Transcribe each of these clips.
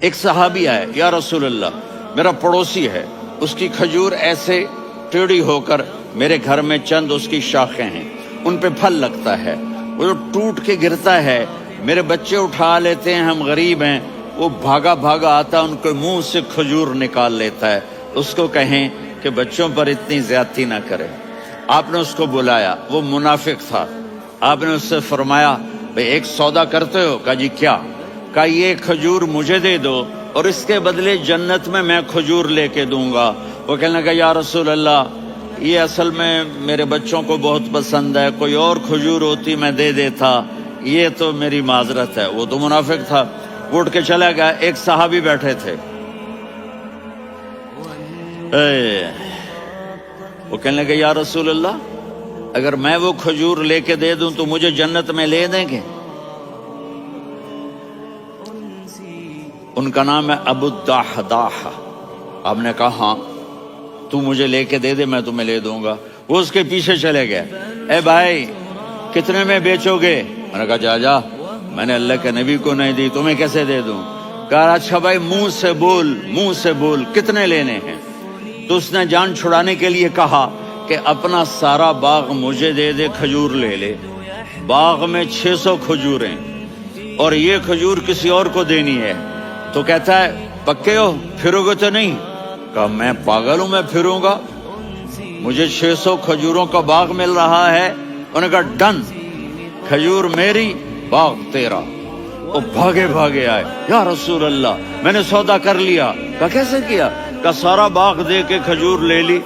ایک صحابی آئے، یا رسول اللہ میرا پڑوسی ہے، اس کی کھجور ایسے ٹیڑھی ہو کر میرے گھر میں چند اس کی شاخیں ہیں، ان پہ پھل لگتا ہے، وہ جو ٹوٹ کے گرتا ہے، میرے بچے اٹھا لیتے ہیں، ہم غریب ہیں، وہ بھاگا بھاگا آتا ان کے منہ سے کھجور نکال لیتا ہے، اس کو کہیں کہ بچوں پر اتنی زیادتی نہ کرے۔ آپ نے اس کو بلایا، وہ منافق تھا، آپ نے اس سے فرمایا بھئی ایک سودا کرتے ہو؟ کہا جی کیا؟ کہا یہ کھجور مجھے دے دو اور اس کے بدلے جنت میں کھجور لے کے دوں گا۔ وہ کہنے لگا یا رسول اللہ یہ اصل میں میرے بچوں کو بہت پسند ہے، کوئی اور کھجور ہوتی میں دے دیتا، یہ تو میری معذرت ہے۔ وہ تو منافق تھا، اٹھ کے چلا گیا۔ ایک صحابی بیٹھے تھے، وہ کہنے لگے یا رسول اللہ اگر میں وہ کھجور لے کے دے دوں تو مجھے جنت میں لے دیں گے؟ ان کا نام ہے ابو الدحداح۔ آپ نے کہا ہاں تو مجھے لے کے دے دے، میں تمہیں لے دوں گا۔ وہ اس کے پیچھے چلے گئے، اے بھائی کتنے میں بیچو گے؟ میں نے کہا جا جا، میں نے اللہ کے نبی کو نہیں دی، تمہیں کیسے دے دوں؟ کہا اچھا بھائی منہ سے بول کتنے لینے ہیں؟ تو اس نے جان چھڑانے کے لیے کہا کہ اپنا سارا باغ مجھے دے دے، کھجور لے لے۔ باغ میں 600 کھجوریں اور یہ کھجور کسی اور کو دینی ہے۔ تو کہتا ہے پکے ہو، پھرو گے تو نہیں؟ کہا میں پاگل ہوں، میں پھروں گا؟ مجھے 600 کھجوروں کا باغ مل رہا ہے۔ انہوں نے کہا ڈن، کھجور میری، باغ تیرا۔ وہ بھاگے بھاگے آئے، یا رسول اللہ میں نے سودا کر لیا۔ کہا کیسے کیا؟ کہا سارا باغ دے کے کھجور لے لی۔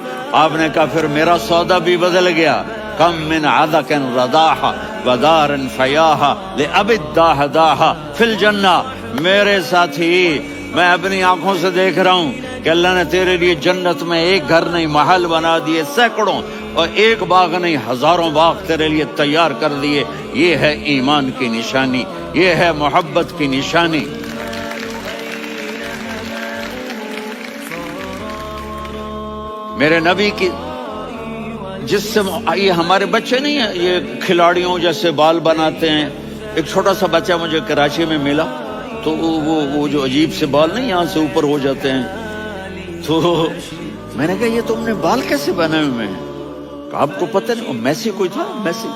آپ نے کہا پھر میرا سودا بھی بدل گیا۔ کم من عدق رداح ودار فیاح لأبی الدحداح فی الجنہ۔ میرے ساتھی میں اپنی آنکھوں سے دیکھ رہا ہوں کہ اللہ نے تیرے لیے جنت میں ایک گھر نہیں محل بنا دیے سینکڑوں، اور ایک باغ نہیں ہزاروں باغ تیرے لیے تیار کر دیے۔ یہ ہے ایمان کی نشانی، یہ ہے محبت کی نشانی۔ میرے نبی کی جس سے یہ ہمارے بچے نہیں ہیں یہ کھلاڑیوں جیسے بال بناتے ہیں۔ ایک چھوٹا سا بچہ مجھے کراچی میں ملا، تو وہ جو عجیب سے بال نہیں یہاں سے اوپر ہو جاتے ہیں، تو میں نے کہا یہ تم نے بال کیسے بنائے ہوئے ہیں؟ آپ کو پتہ نہیں وہ میسی کوئی تھا، میسی،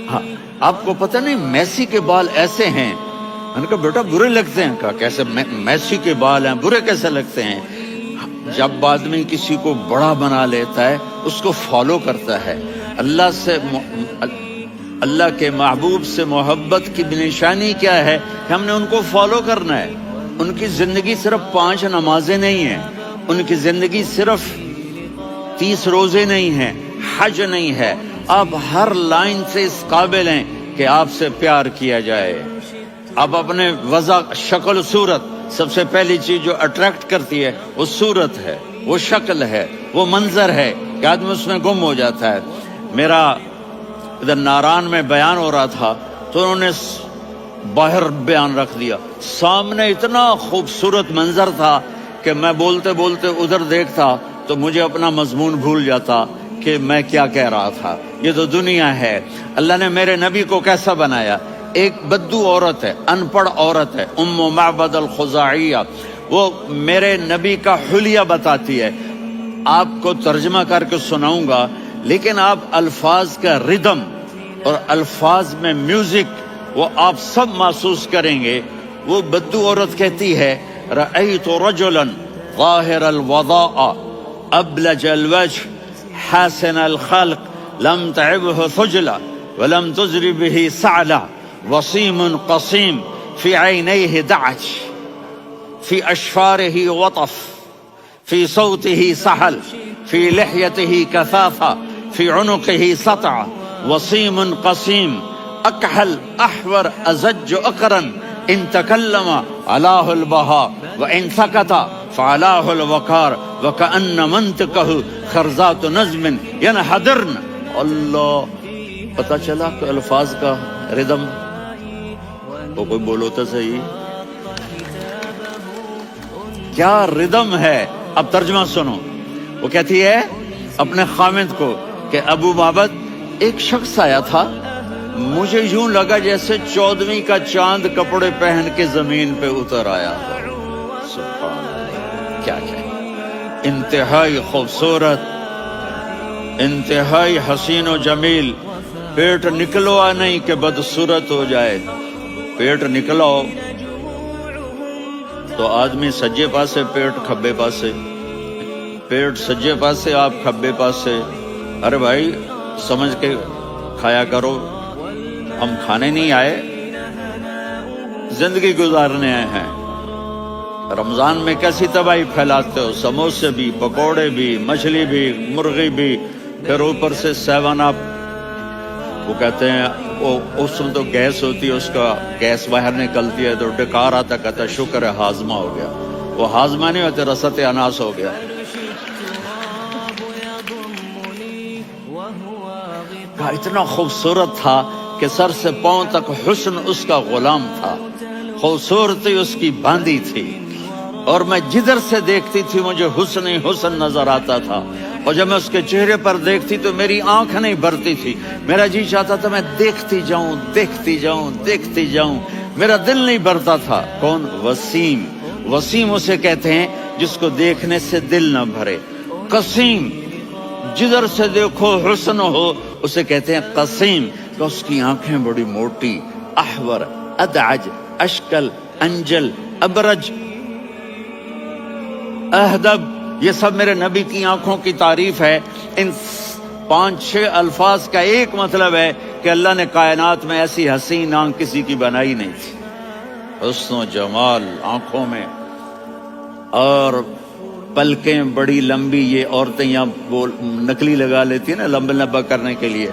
ہاں آپ کو پتہ نہیں میسی کے بال ایسے ہیں؟ میں نے کہا بیٹا برے لگتے ہیں۔ کہا کیسے؟ میسی کے بال ہیں برے کیسے لگتے ہیں؟ جب آدمی کسی کو بڑا بنا لیتا ہے اس کو فالو کرتا ہے۔ اللہ کے محبوب سے محبت کی نشانی کیا ہے کہ ہم نے ان کو فالو کرنا ہے۔ ان کی زندگی صرف 5 نمازیں نہیں ہیں، ان کی زندگی صرف 30 روزے نہیں ہیں، حج نہیں ہے۔ آپ ہر لائن سے اس قابل ہیں کہ آپ سے پیار کیا جائے۔ آپ اپنے وضع، شکل و صورت، سب سے پہلی چیز جو اٹریکٹ کرتی ہے وہ صورت ہے، وہ شکل ہے، وہ منظر ہے کہ آدمی اس میں گم ہو جاتا ہے۔ میرا ادھر ناران میں بیان ہو رہا تھا تو انہوں نے باہر بیان رکھ دیا، سامنے اتنا خوبصورت منظر تھا کہ میں بولتے بولتے ادھر دیکھتا تو مجھے اپنا مضمون بھول جاتا کہ میں کیا کہہ رہا تھا۔ یہ تو دنیا ہے۔ اللہ نے میرے نبی کو کیسا بنایا؟ ایک بدو عورت ہے، ان پڑھ عورت ہے، ام معبد الخزاعیہ، وہ میرے نبی کا حلیہ بتاتی ہے۔ آپ کو ترجمہ کر کے سناؤں گا، لیکن آپ الفاظ کا ردم اور الفاظ میں میوزک وہ آپ سب محسوس کریں گے۔ وہ بدو عورت کہتی ہے رأیت رجلا ظاہر الوضاء ابلج الوجه حاسن الخلق لم تعبه ثجلة ولم تزر به سعلة وصيم قصيم في عينيه دعج في أشفاره وطف في صوته سحل في لحيته كثافة في عنقه سطع وصيم قصيم أكحل أحور أزج أقرن إن تكلم علاه البهاء وإن سكت فعلاه الوقار وكأن منطقه خرزات نظم ينحدرن۔ اللہ، پتہ چلا کہ الفاظ کا ردم وہ کوئی بولو تو صحیح کیا ردم ہے۔ اب ترجمہ سنو۔ وہ کہتی ہے اپنے خامد کو کہ ابو معبد ایک شخص آیا تھا، مجھے یوں لگا جیسے 14ویں کا چاند کپڑے پہن کے زمین پہ اتر آیا. سبحان اللہ، کیا انتہائی خوبصورت، انتہائی حسین و جمیل. پیٹ نکلوا نہیں کہ بدصورت ہو جائے. پیٹ نکلاؤ تو آدمی سجے پاسے پیٹ کھبے پاسے، پیٹ سجے پاسے آپ کھبے پاسے. ارے بھائی سمجھ کے کھایا کرو، ہم کھانے نہیں آئے، زندگی گزارنے آئے ہیں. رمضان میں کیسی تباہی پھیلاتے ہو، سموسے بھی، پکوڑے بھی، مچھلی بھی، مرغی بھی، پھر اوپر سے 7 اپ. وہ کہتے ہیں وہ اس میں تو گیس ہوتی ہے، اس کا گیس باہر نکلتی ہے تو ڈکار آتا، کہتا ہے شکر ہے ہاضمہ ہو گیا. وہ ہاضمہ نہیں ہوتے، رسط اناس ہو گیا. اتنا خوبصورت تھا کہ سر سے پاؤں تک حسن اس کا غلام تھا، خوبصورتی اس کی باندھی تھی، اور میں جدھر سے دیکھتی تھی مجھے حسن ہی حسن نظر آتا تھا. اور جب میں اس کے چہرے پر دیکھتی تو میری آنکھ نہیں بھرتی تھی، میرا جی چاہتا تھا میں دیکھتی جاؤں دیکھتی جاؤں دیکھتی جاؤں، میرا دل نہیں بھرتا تھا. کون؟ وسیم. وسیم اسے کہتے ہیں جس کو دیکھنے سے دل نہ بھرے. قسیم، جدھر سے دیکھو حسن ہو، اسے کہتے ہیں قسیم. کہ اس کی آنکھیں بڑی موٹی، احور، ادعج، اشکل، انجل، ابرج، اہدب، یہ سب میرے نبی کی آنکھوں کی تعریف ہے. ان 5-6 الفاظ کا ایک مطلب ہے کہ اللہ نے کائنات میں ایسی حسین آنکھ کسی کی بنائی نہیں تھی. حسن و جمال آنکھوں میں، اور پلکیں بڑی لمبی. یہ عورتیں یہاں نکلی لگا لیتی ہیں نا لمبا کرنے کے لیے،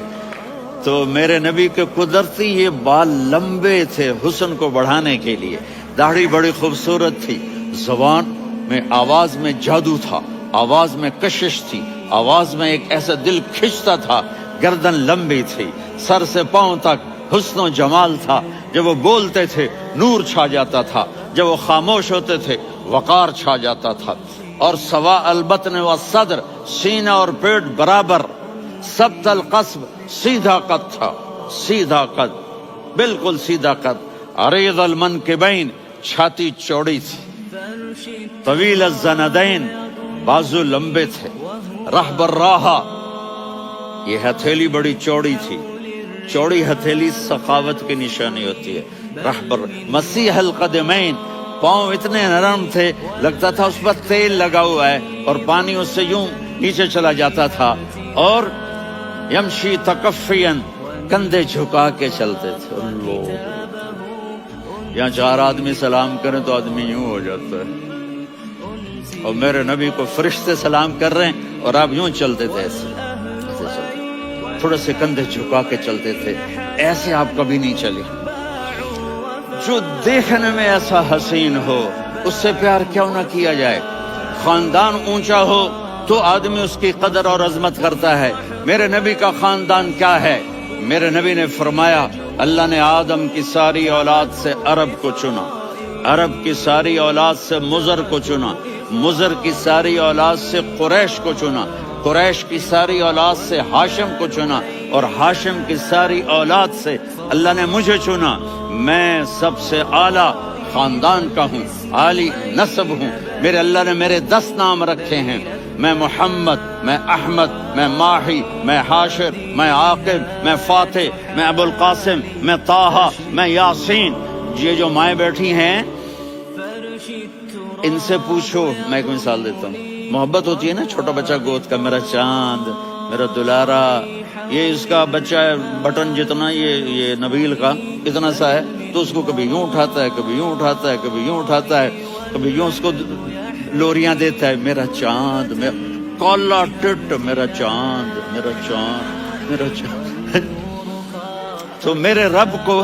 تو میرے نبی کے قدرتی یہ بال لمبے تھے حسن کو بڑھانے کے لیے. داڑھی بڑی خوبصورت تھی. زبان میں، آواز میں جادو تھا، آواز میں کشش تھی، آواز میں ایک ایسا دل کھنچتا تھا. گردن لمبی تھی، سر سے پاؤں تک حسن و جمال تھا. جب وہ بولتے تھے نور چھا جاتا تھا، جب وہ خاموش ہوتے تھے وقار چھا جاتا تھا. اور سوا البطن و صدر، سینہ اور پیٹ برابر. سبت القصب، سیدھا قد تھا، سیدھا قد، بالکل سیدھا قد. عریض المنکبین، چھاتی چوڑی تھی. طویل الزندین، بازو لمبے تھے. رحب الراحہ، یہ ہتھیلی بڑی چوڑی تھی. چوڑی ہتھیلی سخاوت کی نشانی ہوتی ہے. رحب مسیح القدمین، پاؤں اتنے نرم تھے لگتا تھا اس پر تیل لگا ہوا ہے، اور پانی اس سے یوں نیچے چلا جاتا تھا. اور یمشی تکفین، کندھے جھکا کے چلتے تھے. اللہ، یہاں 4 آدمی سلام کریں تو آدمی یوں ہو جاتا ہے. اور میرے نبی کو فرشتے سلام کر رہے ہیں اور آپ یوں چلتے تھے، ایسے چلتے، تھوڑے سے کندھے جھکا کے چلتے تھے. ایسے آپ کبھی نہیں چلے. جو دیکھنے میں ایسا حسین ہو اس سے پیار کیوں نہ کیا جائے. خاندان اونچا ہو تو آدمی اس کی قدر اور عظمت کرتا ہے. میرے نبی کا خاندان کیا ہے؟ میرے نبی نے فرمایا اللہ نے آدم کی ساری اولاد سے عرب کو چنا، عرب کی ساری اولاد سے مضر کو چنا، مضر کی ساری اولاد سے قریش کو چنا، قریش کی ساری اولاد سے ہاشم کو چنا، اور ہاشم کی ساری اولاد سے اللہ نے مجھے چنا. میں سب سے اعلیٰ خاندان کا ہوں، عالی نسب ہوں. میرے اللہ نے میرے 10 نام رکھے ہیں. میں محمد، میں احمد، میں ماہی، میں حاشر، میں عاقب، میں فاتح، میں ابو القاسم، میں طٰہٰ، میں یاسین. یہ جو مائیں بیٹھی ہیں ان سے پوچھو. میں ایک مثال دیتا ہوں. محبت ہوتی ہے نا، چھوٹا بچہ گود کا، میرا چاند، میرا دلارا. یہ اس کا بچہ بٹن جتنا یہ نبیل کا اتنا سا ہے، تو اس کو کبھی یوں اٹھاتا ہے، کبھی یوں اٹھاتا ہے، کبھی یوں اٹھاتا ہے، کبھی یوں اس کو لوریاں دیتا ہے. میرا چاند، میرا کالا ٹٹ، میرا چاند، میرا چاند، میرا چاند. تو میرے رب کو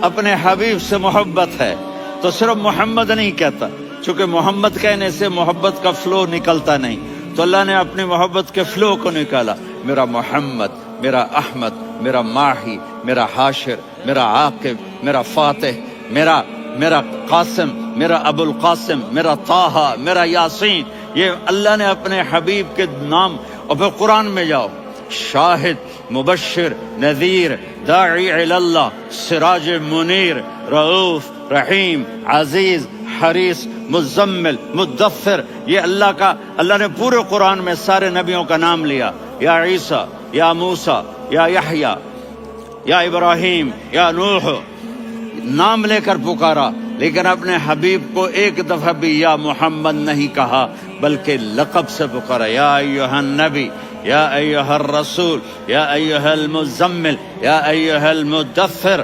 اپنے حبیب سے محبت ہے تو صرف محمد نہیں کہتا، چونکہ محمد کہنے سے محبت کا فلو نکلتا نہیں، تو اللہ نے اپنی محبت کے فلو کو نکالا. میرا محمد، میرا احمد، میرا ماہی، میرا حاشر، میرا عاقب، میرا فاتح، میرا قاسم، میرا ابو القاسم، میرا طٰہٰ، میرا یاسین. یہ اللہ نے اپنے حبیب کے نام. اور پھر قرآن میں جاؤ، شاہد، مبشر نذیر داعی الی اللہ سراج منیر رؤوف رحیم عزیز حریص مزمل مدثر، یہ اللہ نے پورے قرآن میں سارے نبیوں کا نام لیا، یا عیسیٰ یا موسیٰ یا یحییٰ یا ابراہیم یا نوح، نام لے کر پکارا، لیکن اپنے حبیب کو ایک دفعہ بھی یا محمد نہیں کہا، بلکہ لقب سے پکارا، یا ایھا النبی یا ایھا الرسول یا ایھا المزمل یا ایھا المدثر۔